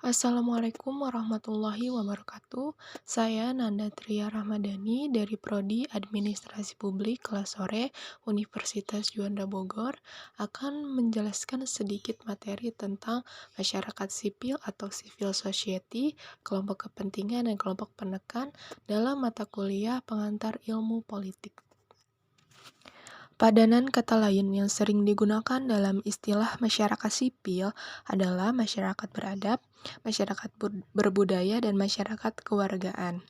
Assalamualaikum warahmatullahi wabarakatuh. Saya Nanda Tria Ramadhani dari Prodi Administrasi Publik kelas sore Universitas Juanda Bogor akan menjelaskan sedikit materi tentang masyarakat sipil atau civil society, kelompok kepentingan dan kelompok penekan dalam mata kuliah pengantar ilmu politik. Padanan kata lain yang sering digunakan dalam istilah masyarakat sipil adalah masyarakat beradab, masyarakat berbudaya, dan masyarakat kewargaan.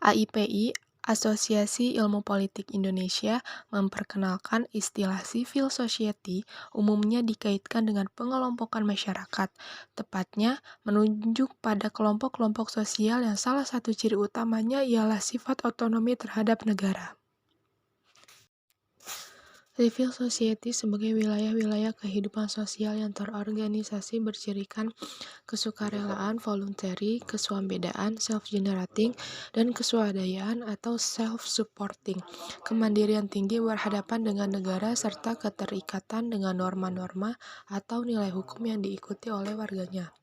AIPI, Asosiasi Ilmu Politik Indonesia, memperkenalkan istilah civil society umumnya dikaitkan dengan pengelompokan masyarakat, tepatnya menunjuk pada kelompok-kelompok sosial yang salah satu ciri utamanya ialah sifat otonomi terhadap negara. Civil society sebagai wilayah-wilayah kehidupan sosial yang terorganisasi bercirikan kesukarelaan, voluntary, keswambedaan, self-generating, dan keswadayaan atau self-supporting, kemandirian tinggi berhadapan dengan negara, serta keterikatan dengan norma-norma atau nilai hukum yang diikuti oleh warganya.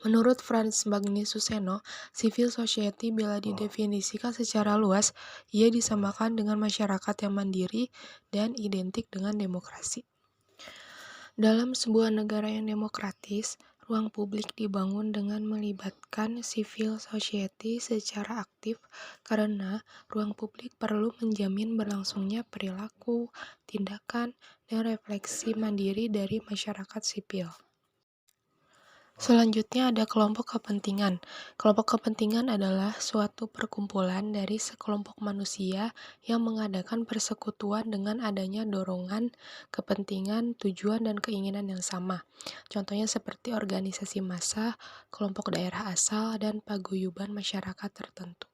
Menurut Frans Bagni-Suseno, civil society bila didefinisikan secara luas, ia disamakan dengan masyarakat yang mandiri dan identik dengan demokrasi. Dalam sebuah negara yang demokratis, ruang publik dibangun dengan melibatkan civil society secara aktif karena ruang publik perlu menjamin berlangsungnya perilaku, tindakan, dan refleksi mandiri dari masyarakat sipil. Selanjutnya ada kelompok kepentingan. Kelompok kepentingan adalah suatu perkumpulan dari sekelompok manusia yang mengadakan persekutuan dengan adanya dorongan, kepentingan, tujuan, dan keinginan yang sama. Contohnya seperti organisasi massa, kelompok daerah asal, dan paguyuban masyarakat tertentu.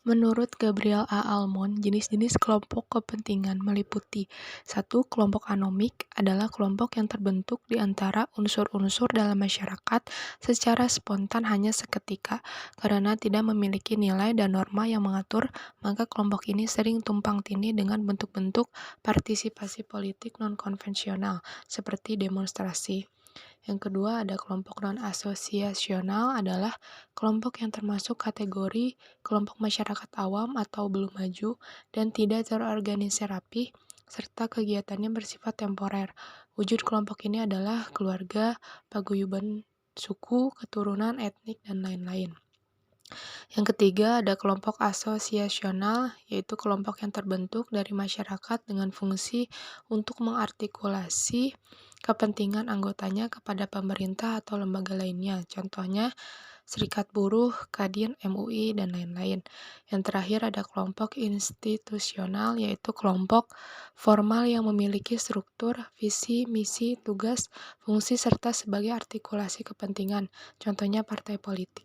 Menurut Gabriel A. Almond, jenis-jenis kelompok kepentingan meliputi 1. Kelompok anomik adalah kelompok yang terbentuk di antara unsur-unsur dalam masyarakat secara spontan hanya seketika. Karena tidak memiliki nilai dan norma yang mengatur, maka kelompok ini sering tumpang tindih dengan bentuk-bentuk partisipasi politik non-konvensional, seperti demonstrasi. Yang kedua ada kelompok non-asosiasional adalah kelompok yang termasuk kategori kelompok masyarakat awam atau belum maju dan tidak terorganisir rapi, serta kegiatannya bersifat temporer. Wujud kelompok ini adalah keluarga, paguyuban suku, keturunan, etnik, dan lain-lain. Yang ketiga ada kelompok asosiasional, yaitu kelompok yang terbentuk dari masyarakat dengan fungsi untuk mengartikulasi kepentingan anggotanya kepada pemerintah atau lembaga lainnya. Contohnya Serikat Buruh, Kadin, MUI, dan lain-lain. Yang terakhir ada kelompok institusional, yaitu kelompok formal yang memiliki struktur, visi, misi, tugas, fungsi, serta sebagai artikulasi kepentingan. Contohnya partai politik.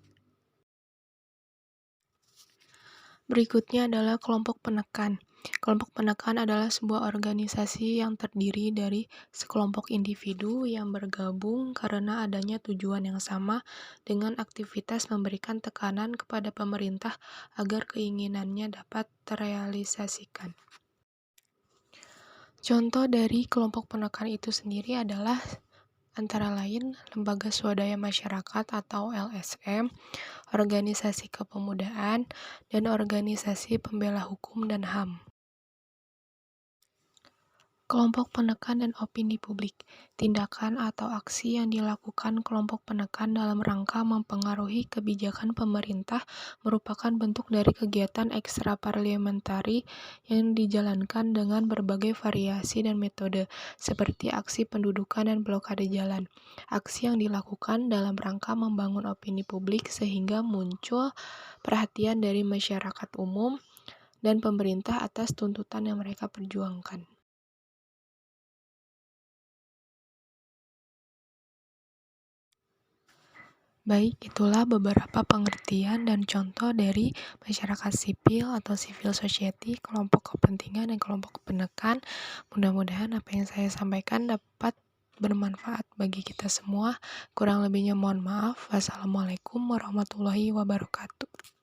Berikutnya adalah kelompok penekan. Kelompok penekan adalah sebuah organisasi yang terdiri dari sekelompok individu yang bergabung karena adanya tujuan yang sama dengan aktivitas memberikan tekanan kepada pemerintah agar keinginannya dapat terrealisasikan. Contoh dari kelompok penekan itu sendiri adalah antara lain Lembaga Swadaya Masyarakat atau LSM, Organisasi Kepemudaan, dan Organisasi Pembela Hukum dan HAM. Kelompok penekan dan opini publik. Tindakan atau aksi yang dilakukan kelompok penekan dalam rangka mempengaruhi kebijakan pemerintah merupakan bentuk dari kegiatan ekstraparliamentari yang dijalankan dengan berbagai variasi dan metode, seperti aksi pendudukan dan blokade jalan. Aksi yang dilakukan dalam rangka membangun opini publik sehingga muncul perhatian dari masyarakat umum dan pemerintah atas tuntutan yang mereka perjuangkan. Baik, itulah beberapa pengertian dan contoh dari masyarakat sipil atau civil society, kelompok kepentingan dan kelompok penekan. Mudah-mudahan apa yang saya sampaikan dapat bermanfaat bagi kita semua. Kurang lebihnya mohon maaf. Wassalamualaikum warahmatullahi wabarakatuh.